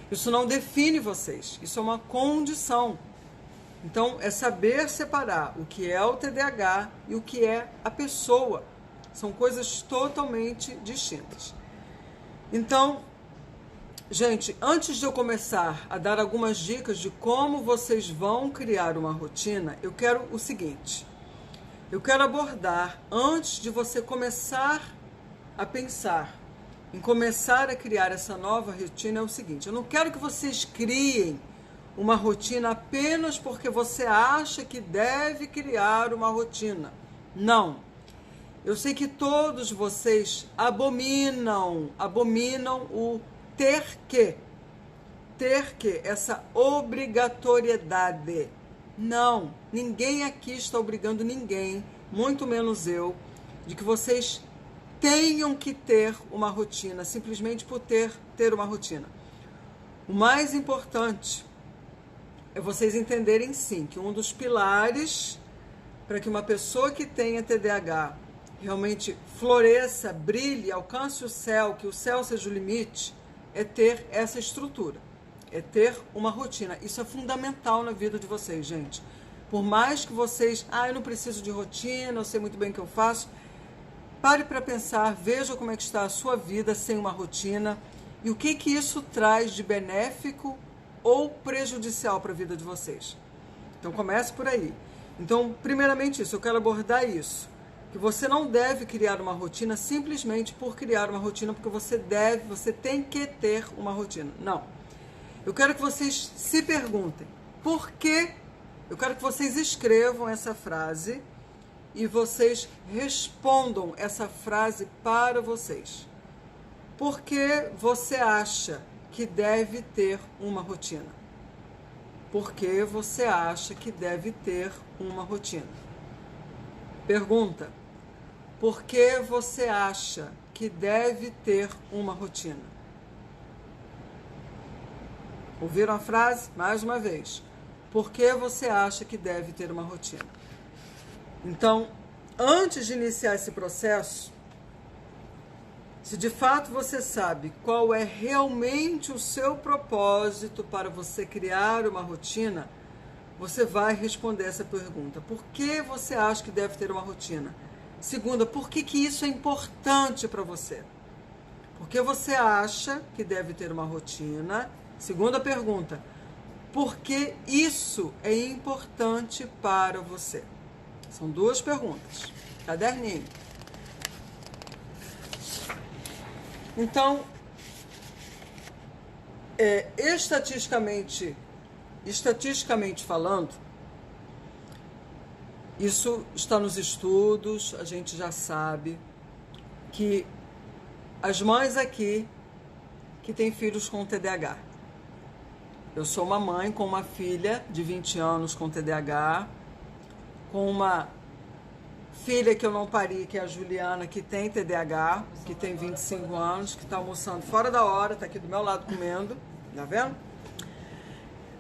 isso não define vocês. Isso é uma condição. Então, é saber separar o que é o TDAH e o que é a pessoa. São coisas totalmente distintas. Então, gente, antes de eu começar a dar algumas dicas de como vocês vão criar uma rotina, eu quero o seguinte. Eu quero abordar, antes de você começar a pensar em começar a criar essa nova rotina, é o seguinte. Eu não quero que vocês criem uma rotina apenas porque você acha que deve criar uma rotina. Não. Eu sei que todos vocês abominam o ter que, essa obrigatoriedade. Não, ninguém aqui está obrigando ninguém, muito menos eu, de que vocês tenham que ter uma rotina, simplesmente por ter uma rotina. O mais importante é vocês entenderem sim, que um dos pilares para que uma pessoa que tenha TDAH realmente floresça, brilhe, alcance o céu, que o céu seja o limite, é ter essa estrutura, é ter uma rotina. Isso é fundamental na vida de vocês, gente. Por mais que vocês, eu não preciso de rotina, eu sei muito bem o que eu faço, pare para pensar, veja como é que está a sua vida sem uma rotina e o que isso traz de benéfico ou prejudicial para a vida de vocês. Então comece por aí. Então, primeiramente isso, eu quero abordar isso. Que você não deve criar uma rotina simplesmente por criar uma rotina, porque você tem que ter uma rotina. Não. Eu quero que vocês se perguntem, por quê? Eu quero que vocês escrevam essa frase e vocês respondam essa frase para vocês. Por que você acha que deve ter uma rotina? Por que você acha que deve ter uma rotina? Pergunta. Por que você acha que deve ter uma rotina? Ouviram a frase? Mais uma vez. Por que você acha que deve ter uma rotina? Então, antes de iniciar esse processo, se de fato você sabe qual é realmente o seu propósito para você criar uma rotina, você vai responder essa pergunta. Por que você acha que deve ter uma rotina? Segunda, por que isso é importante para você? Por que você acha que deve ter uma rotina? Segunda pergunta, por que isso é importante para você? São duas perguntas. Caderninho. Então, estatisticamente falando, isso está nos estudos, a gente já sabe que as mães aqui que têm filhos com TDAH. Eu sou uma mãe com uma filha de 20 anos com TDAH, com uma filha que eu não pari, que é a Juliana, que tem TDAH, que tem 25 anos, que está almoçando fora da hora, está aqui do meu lado comendo, tá vendo?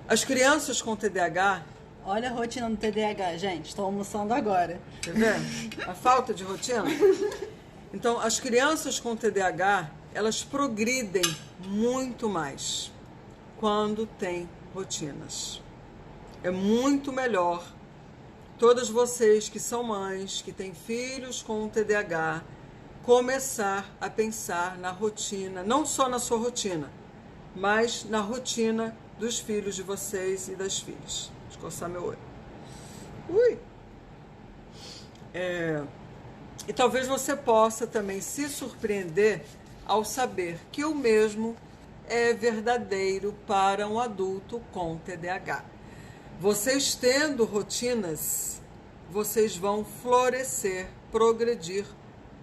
As crianças com TDAH... Olha a rotina do TDAH, gente. Estou almoçando agora. Tá vendo? A falta de rotina. Então, as crianças com TDAH, elas progridem muito mais quando têm rotinas. É muito melhor todas vocês que são mães, que têm filhos com TDAH, começar a pensar na rotina, não só na sua rotina, mas na rotina dos filhos de vocês e das filhas. Deixa eu coçar meu olho. Ui! E talvez você possa também se surpreender ao saber que o mesmo é verdadeiro para um adulto com TDAH. Vocês tendo rotinas, vocês vão florescer, progredir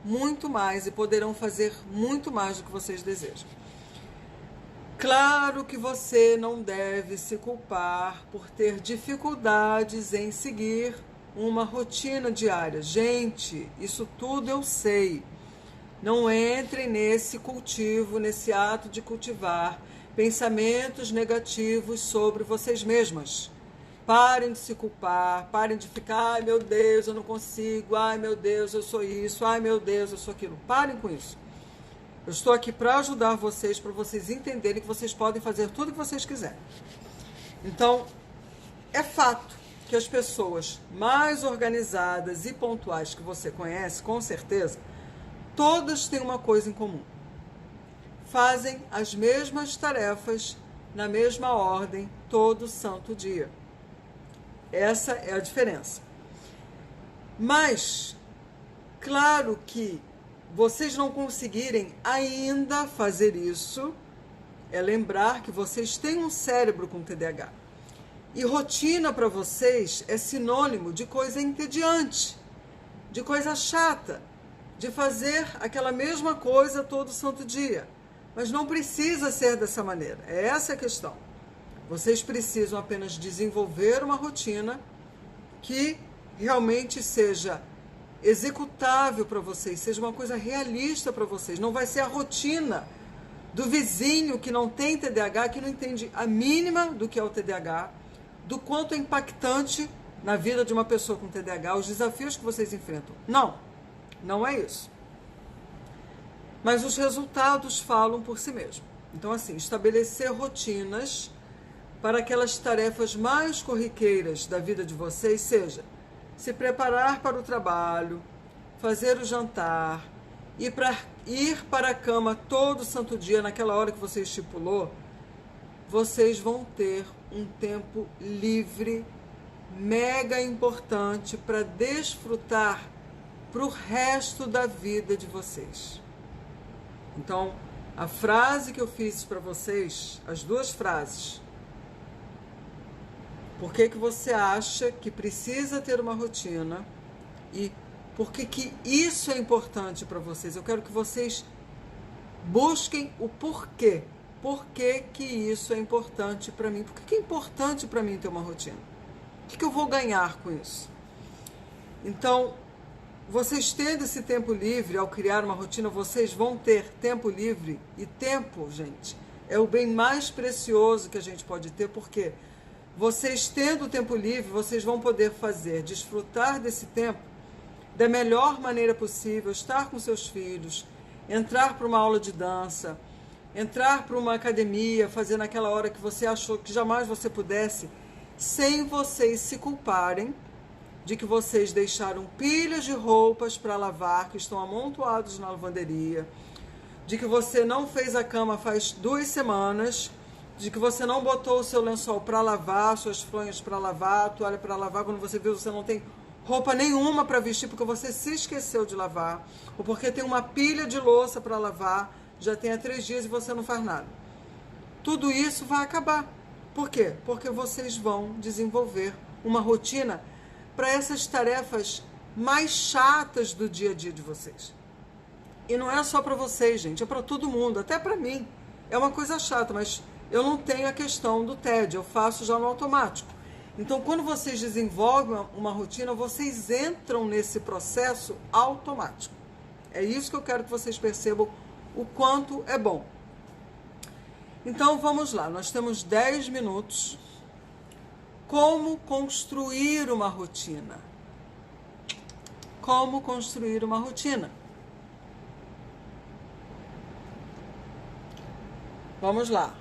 muito mais e poderão fazer muito mais do que vocês desejam. Claro que você não deve se culpar por ter dificuldades em seguir uma rotina diária. Gente, isso tudo eu sei. Não entrem nesse cultivo, nesse ato de cultivar pensamentos negativos sobre vocês mesmas. Parem de se culpar, parem de ficar, ai meu Deus, eu não consigo, ai meu Deus, eu sou isso, ai meu Deus, eu sou aquilo. Parem com isso. Eu estou aqui para ajudar vocês, para vocês entenderem que vocês podem fazer tudo o que vocês quiserem. Então, é fato que as pessoas mais organizadas e pontuais que você conhece, com certeza, todas têm uma coisa em comum. Fazem as mesmas tarefas na mesma ordem todo santo dia. Essa é a diferença. Mas, claro que vocês não conseguirem ainda fazer isso, é lembrar que vocês têm um cérebro com TDAH. E rotina para vocês é sinônimo de coisa entediante, de coisa chata, de fazer aquela mesma coisa todo santo dia. Mas não precisa ser dessa maneira. É essa a questão. Vocês precisam apenas desenvolver uma rotina que realmente seja executável para vocês, seja uma coisa realista para vocês. Não vai ser a rotina do vizinho que não tem TDAH, que não entende a mínima do que é o TDAH, do quanto é impactante na vida de uma pessoa com TDAH, os desafios que vocês enfrentam. Não, não é isso. Mas os resultados falam por si mesmos. Então, assim, estabelecer rotinas para aquelas tarefas mais corriqueiras da vida de vocês, seja se preparar para o trabalho, fazer o jantar, ir para a cama todo santo dia naquela hora que você estipulou, vocês vão ter um tempo livre, mega importante para desfrutar para o resto da vida de vocês. Então, a frase que eu fiz para vocês, as duas frases. Por que que você acha que precisa ter uma rotina e por que que isso é importante para vocês? Eu quero que vocês busquem o porquê. Por que que isso é importante para mim? Por que que é importante para mim ter uma rotina? O que que eu vou ganhar com isso? Então, vocês tendo esse tempo livre, ao criar uma rotina, vocês vão ter tempo livre. E tempo, gente, é o bem mais precioso que a gente pode ter, porque vocês tendo tempo livre, vocês vão poder desfrutar desse tempo da melhor maneira possível, estar com seus filhos, entrar para uma aula de dança, entrar para uma academia, fazer naquela hora que você achou que jamais você pudesse, sem vocês se culparem de que vocês deixaram pilhas de roupas para lavar, que estão amontoados na lavanderia, de que você não fez a cama faz 2 semanas, de que você não botou o seu lençol para lavar, suas fronhas para lavar, a toalha para lavar, quando você viu você não tem roupa nenhuma para vestir porque você se esqueceu de lavar, ou porque tem uma pilha de louça para lavar, já tem há 3 dias e você não faz nada. Tudo isso vai acabar. Por quê? Porque vocês vão desenvolver uma rotina para essas tarefas mais chatas do dia a dia de vocês. E não é só para vocês, gente, é para todo mundo, até para mim. É uma coisa chata, mas eu não tenho a questão do tédio, eu faço já no automático. Então, quando vocês desenvolvem uma rotina, vocês entram nesse processo automático. É isso que eu quero que vocês percebam o quanto é bom. Então, vamos lá, nós temos 10 minutos. Como construir uma rotina? Como construir uma rotina? Vamos lá.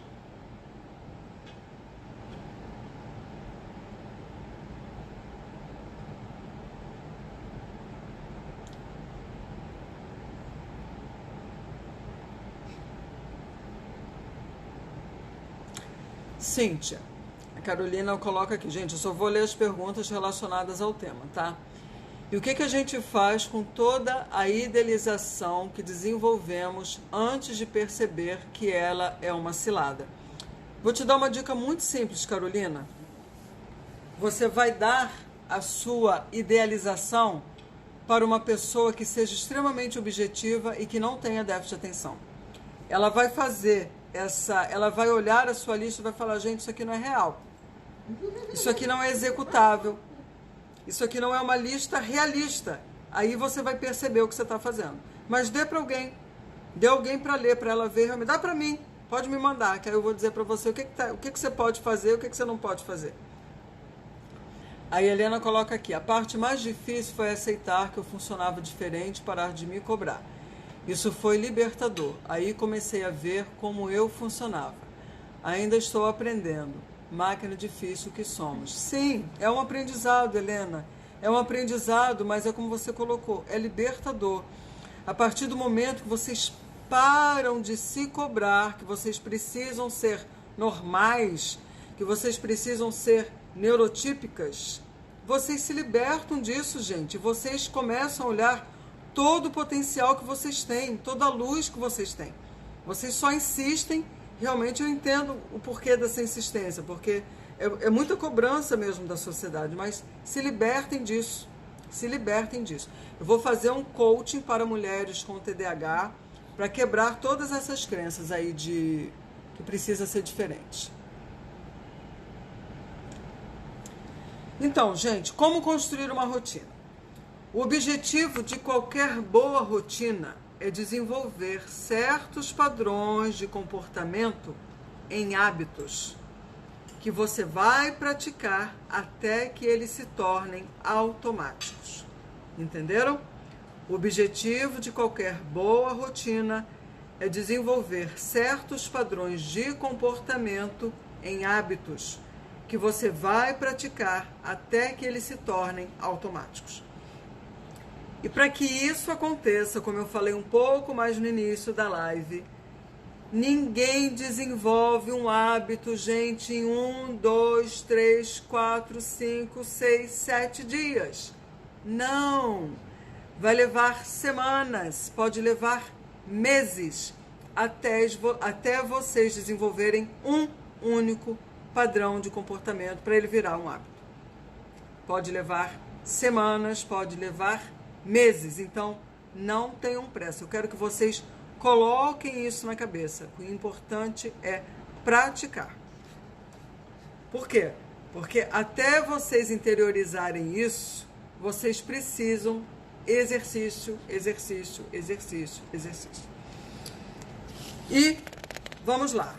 Cíntia, a Carolina coloca aqui, gente, eu só vou ler as perguntas relacionadas ao tema, tá? E o que a gente faz com toda a idealização que desenvolvemos antes de perceber que ela é uma cilada? Vou te dar uma dica muito simples, Carolina. Você vai dar a sua idealização para uma pessoa que seja extremamente objetiva e que não tenha déficit de atenção. Ela vai ela vai olhar a sua lista e vai falar, gente, isso aqui não é real. Isso aqui não é executável. Isso aqui não é uma lista realista. Aí você vai perceber o que você está fazendo. Mas dê para alguém. Dê alguém para ler, para ela ver. Dá para mim. Pode me mandar, que aí eu vou dizer para você o que você pode fazer e o que você não pode fazer. A Helena coloca aqui: a parte mais difícil foi aceitar que eu funcionava diferente e parar de me cobrar. Isso foi libertador. Aí comecei a ver como eu funcionava. Ainda estou aprendendo. Máquina difícil que somos. Sim, é um aprendizado, Helena. É um aprendizado, mas é como você colocou, é libertador. A partir do momento que vocês param de se cobrar, que vocês precisam ser normais, que vocês precisam ser neurotípicas, vocês se libertam disso, gente. Vocês começam a olhar todo o potencial que vocês têm, toda a luz que vocês têm. Vocês só insistem. Realmente eu entendo o porquê dessa insistência, porque é muita cobrança mesmo da sociedade, mas se libertem disso. Se libertem disso. Eu vou fazer um coaching para mulheres com TDAH para quebrar todas essas crenças aí de que precisa ser diferente. Então, gente, como construir uma rotina? O objetivo de qualquer boa rotina é desenvolver certos padrões de comportamento em hábitos que você vai praticar até que eles se tornem automáticos. Entenderam? O objetivo de qualquer boa rotina é desenvolver certos padrões de comportamento em hábitos que você vai praticar até que eles se tornem automáticos. E para que isso aconteça, como eu falei um pouco mais no início da live, ninguém desenvolve um hábito, gente, em 1, 2, 3, 4, 5, 6, 7 dias. Não! Vai levar semanas, pode levar meses, até vocês desenvolverem um único padrão de comportamento para ele virar um hábito. Pode levar semanas, pode levar meses, então não tenham pressa. Eu quero que vocês coloquem isso na cabeça. O importante é praticar. Por quê? Porque até vocês interiorizarem isso, vocês precisam exercício, exercício, exercício, exercício. E vamos lá.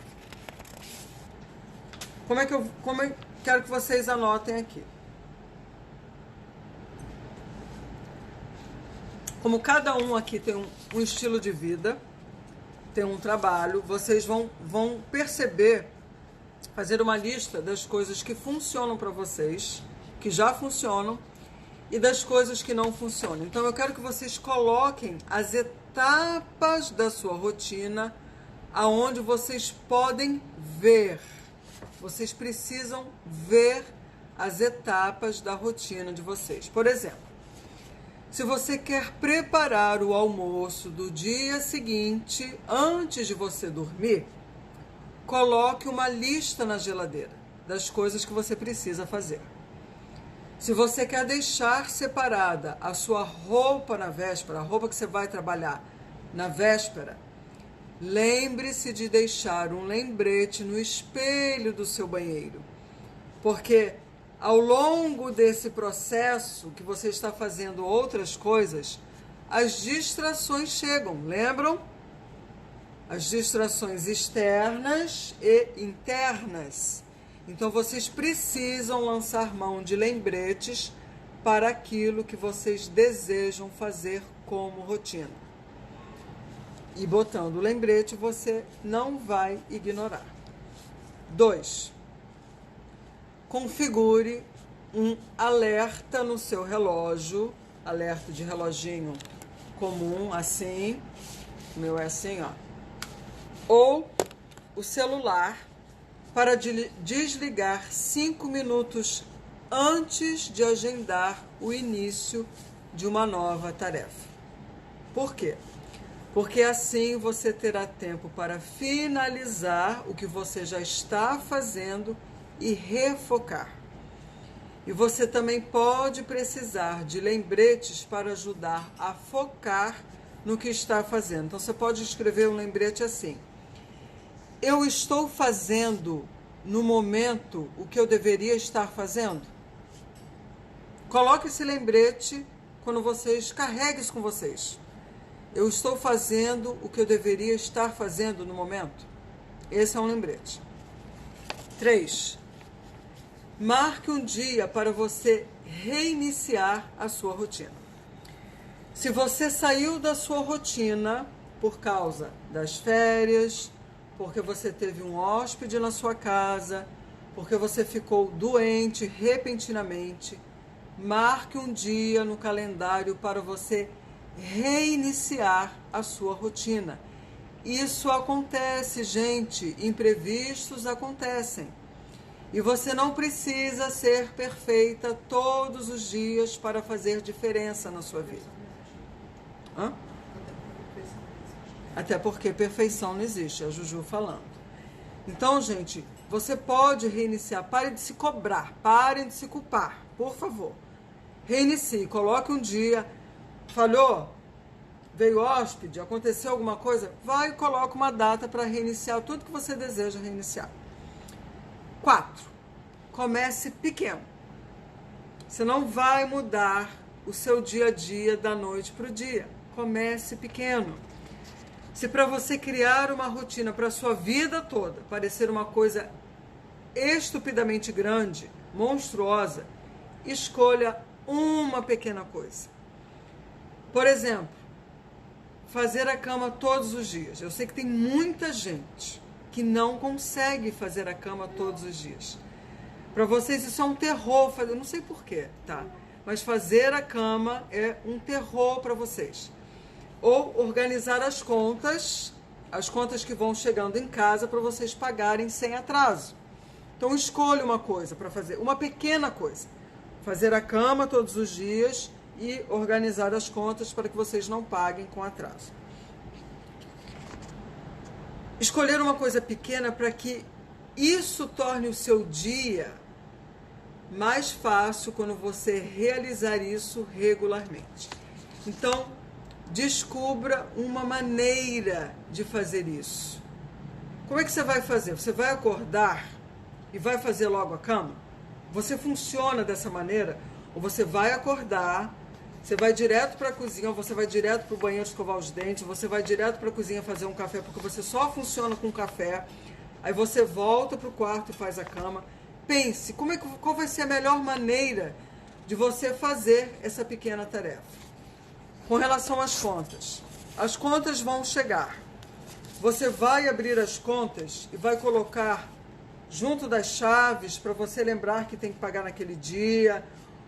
Como eu quero que vocês anotem aqui. Como cada um aqui tem um estilo de vida, tem um trabalho, vocês vão perceber, fazer uma lista das coisas que funcionam para vocês, que já funcionam, e das coisas que não funcionam. Então eu quero que vocês coloquem as etapas da sua rotina, aonde vocês podem ver. Vocês precisam ver as etapas da rotina de vocês. Por exemplo, se você quer preparar o almoço do dia seguinte, antes de você dormir, coloque uma lista na geladeira das coisas que você precisa fazer. Se você quer deixar separada a sua roupa na véspera, a roupa que você vai trabalhar na véspera, lembre-se de deixar um lembrete no espelho do seu banheiro, porque ao longo desse processo que você está fazendo outras coisas, as distrações chegam, lembram? As distrações externas e internas. Então vocês precisam lançar mão de lembretes para aquilo que vocês desejam fazer como rotina. E botando o lembrete, você não vai ignorar. 2. Configure um alerta no seu relógio, alerta de reloginho comum, assim, o meu é assim, ó, ou o celular, para desligar 5 minutos antes de agendar o início de uma nova tarefa. Por quê? Porque assim você terá tempo para finalizar o que você já está fazendo e refocar. E você também pode precisar de lembretes para ajudar a focar no que está fazendo. Então você pode escrever um lembrete assim: eu estou fazendo no momento o que eu deveria estar fazendo? Coloque esse lembrete quando vocês carreguem isso com vocês. Eu estou fazendo o que eu deveria estar fazendo no momento. Esse é um lembrete. 3. Marque um dia para você reiniciar a sua rotina. Se você saiu da sua rotina por causa das férias, porque você teve um hóspede na sua casa, porque você ficou doente repentinamente, marque um dia no calendário para você reiniciar a sua rotina. Isso acontece, gente, imprevistos acontecem. E você não precisa ser perfeita todos os dias para fazer diferença na sua vida. Hã? Até porque perfeição não existe, a Juju falando. Então, gente, você pode reiniciar. Pare de se cobrar, parem de se culpar, por favor. Reinicie, coloque um dia. Falhou? Veio hóspede? Aconteceu alguma coisa? Vai e coloca uma data para reiniciar tudo que você deseja reiniciar. 4. Comece pequeno. Você não vai mudar o seu dia a dia da noite para o dia. Comece pequeno. Se para você criar uma rotina para a sua vida toda parecer uma coisa estupidamente grande, monstruosa, escolha uma pequena coisa. Por exemplo, fazer a cama todos os dias. Eu sei que tem muita gente que não consegue fazer a cama todos os dias. Para vocês isso é um terror, eu não sei porquê, tá? Mas fazer a cama é um terror para vocês. Ou organizar as contas que vão chegando em casa para vocês pagarem sem atraso. Então escolha uma coisa para fazer, uma pequena coisa. Fazer a cama todos os dias e organizar as contas para que vocês não paguem com atraso. Escolher uma coisa pequena para que isso torne o seu dia mais fácil quando você realizar isso regularmente. Então, descubra uma maneira de fazer isso. Como é que você vai fazer? Você vai acordar e vai fazer logo a cama? Você funciona dessa maneira? Ou você vai acordar, você vai direto para a cozinha, ou você vai direto para o banheiro escovar os dentes, ou você vai direto para a cozinha fazer um café, porque você só funciona com café. Aí você volta para o quarto e faz a cama. Pense, qual vai ser a melhor maneira de você fazer essa pequena tarefa? Com relação às contas vão chegar. Você vai abrir as contas e vai colocar junto das chaves para você lembrar que tem que pagar naquele dia,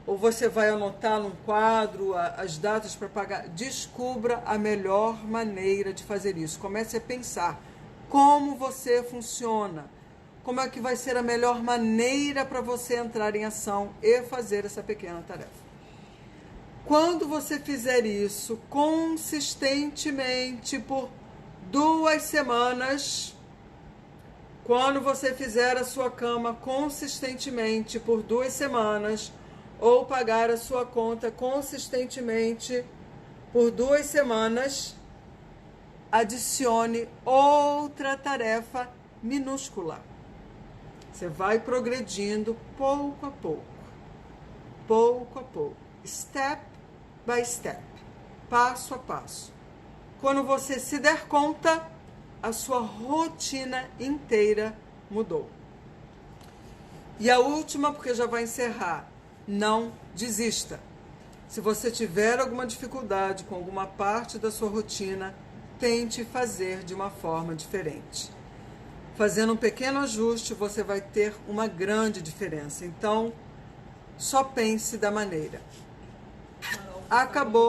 ou você vai anotar num quadro as datas para pagar. Descubra a melhor maneira de fazer isso. Comece a pensar como você funciona, como é que vai ser a melhor maneira para você entrar em ação e fazer essa pequena tarefa. Quando você fizer isso consistentemente por 2 semanas, quando você fizer a sua cama consistentemente por 2 semanas, ou pagar a sua conta consistentemente por 2 semanas, adicione outra tarefa minúscula. Você vai progredindo pouco a pouco, step by step, passo a passo. Quando você se der conta, a sua rotina inteira mudou. E a última, porque já vai encerrar, não desista. Se você tiver alguma dificuldade com alguma parte da sua rotina, tente fazer de uma forma diferente. Fazendo um pequeno ajuste, você vai ter uma grande diferença. Então, só pense da maneira. Acabou.